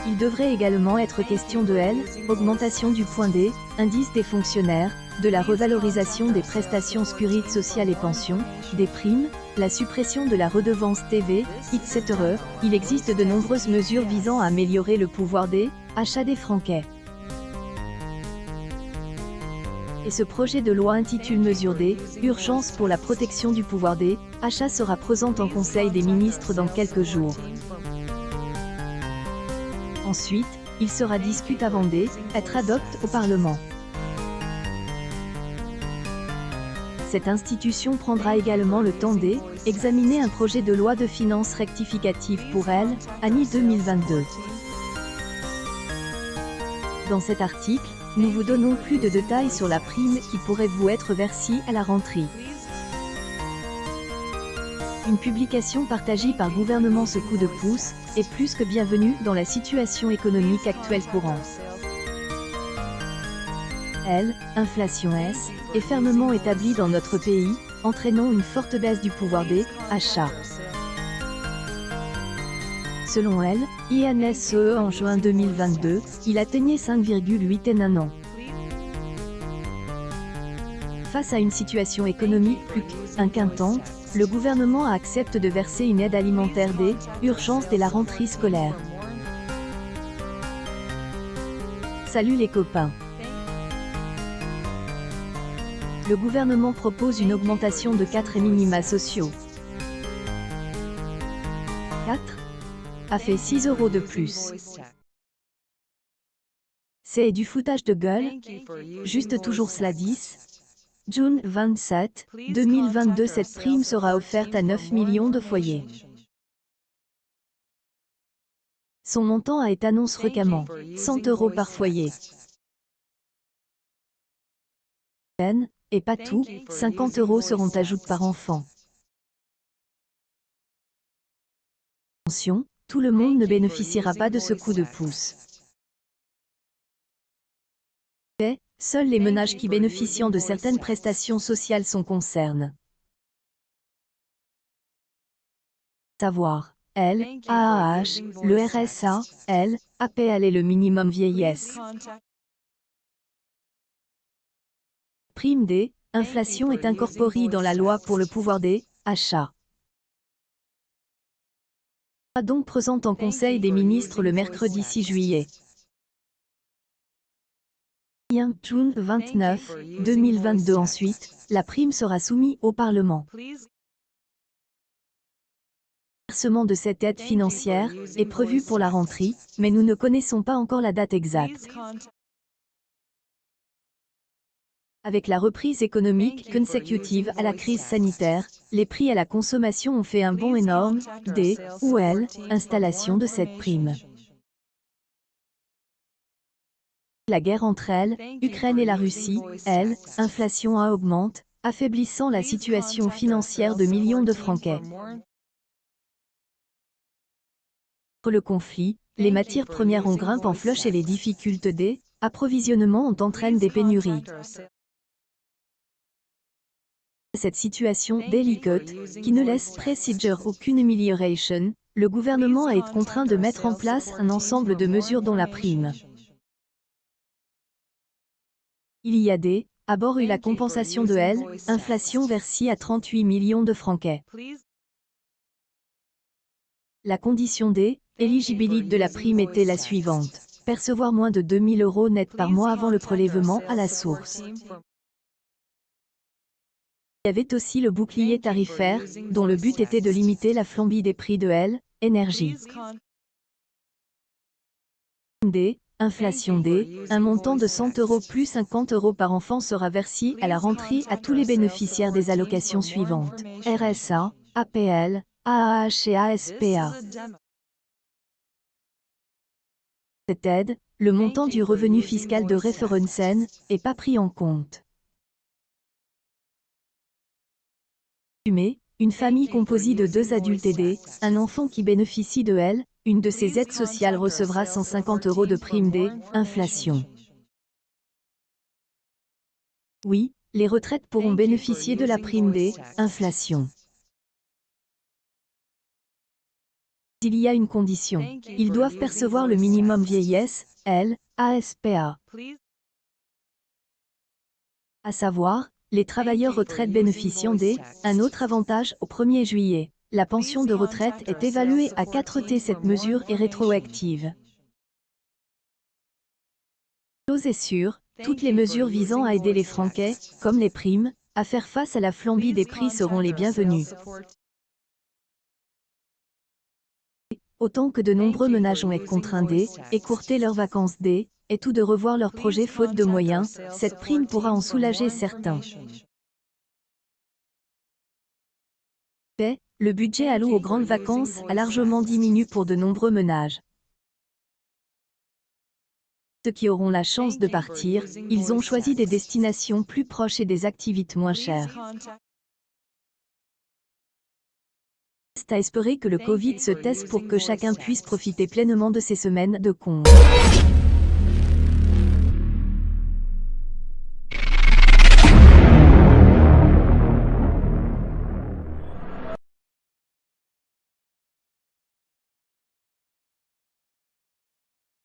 Il devrait également être question de L, augmentation du point D, indice des fonctionnaires, de la revalorisation des prestations sécurité sociale et pensions, des primes, la suppression de la redevance TV, etc. Il existe de nombreuses mesures visant à améliorer le pouvoir d'achat des Français. Et ce projet de loi intitulé Mesures urgence pour la protection du pouvoir d'achat sera présenté en Conseil des ministres dans quelques jours. Ensuite, il sera discuté avant d'être adopté au Parlement. Cette institution prendra également le temps d'examiner un projet de loi de finances rectificative pour l'année 2022. Dans cet article, nous vous donnons plus de détails sur la prime qui pourrait vous être versée à la rentrée. Une publication partagée par gouvernement ce coup de pouce est plus que bienvenue dans la situation économique actuelle courante. Inflation est fermement établie dans notre pays, entraînant une forte baisse du pouvoir d'achat. Selon l'INSEE en juin 2022, il atteignait 5,8 en un an. Face à une situation économique plus qu'inquiétante, le gouvernement accepte de verser une aide alimentaire d'urgence dès la rentrée scolaire. Salut les copains! Le gouvernement propose une augmentation de 4 minima sociaux. 4 a fait 6 € de plus. C'est du foutage de gueule. Juste toujours cela 10. June 27, 2022. Cette prime sera offerte à 9 millions de foyers. Son montant a été annoncé récemment, 100 € par foyer. Et pas tout, 50 € seront ajoutés par enfant. Attention, tout le monde ne bénéficiera pas de ce coup de pouce. Seuls les ménages qui bénéficient de certaines prestations sociales sont concernés. Savoir, l'AAH, le RSA, l'APL et le minimum vieillesse. Prime inflation est incorporée dans la loi pour le pouvoir d'achat. Donc présente en Conseil des ministres le mercredi 6 juillet. June 29, 2022. Ensuite, la prime sera soumise au Parlement. Le versement de cette aide financière est prévu pour la rentrée, mais nous ne connaissons pas encore la date exacte. Avec la reprise économique consécutive à la crise sanitaire, les prix à la consommation ont fait un bond énorme, installation de cette prime. La guerre entre Ukraine et la Russie, inflation augmente, affaiblissant la situation financière de millions de Français. Entre le conflit, les matières premières ont grimpé en flèche et les difficultés d'approvisionnement ont entraîné des pénuries. Cette situation délicate, qui ne laisse présager aucune amélioration, le gouvernement a été contraint de mettre en place un ensemble de mesures dont la prime. Il y a d'abord eu la compensation de l'inflation versée à 38 millions de Français. La condition d'éligibilité de la prime était la suivante: percevoir moins de 2 000 € net par mois avant le prélèvement à la source. Il y avait aussi le bouclier tarifaire, dont le but était de limiter la flambée des prix de l'énergie. Inflation un montant de 100 € plus 50 € par enfant sera versé à la rentrée à tous les bénéficiaires des allocations suivantes: RSA, APL, AAH et ASPA. Cette aide, le montant du revenu fiscal de référence n'est pas pris en compte. Une famille composée de 2 adultes et un enfant qui bénéficie de une de ces aides sociales recevra 150 € de prime d'inflation. Oui, les retraites pourront bénéficier de la prime d'inflation. il y a une condition. Ils doivent percevoir le minimum vieillesse, l'ASPA. À savoir, les travailleurs retraites bénéficiant un autre avantage au 1er juillet. La pension de retraite est évaluée à 4T. Cette mesure est rétroactive. Chose est sûre, toutes les mesures visant à aider les Franquais, comme les primes, à faire face à la flambée des prix seront les bienvenues. Autant que de nombreux ménages ont été contraints d'écourter leurs vacances et tout de revoir leurs projets faute de moyens, cette prime pourra en soulager certains. Le budget alloué aux grandes vacances a largement diminué pour de nombreux ménages. Ceux qui auront la chance de partir, ils ont choisi des destinations plus proches et des activités moins chères. Reste à espérer que le Covid se taise pour que chacun puisse profiter pleinement de ces semaines de congé.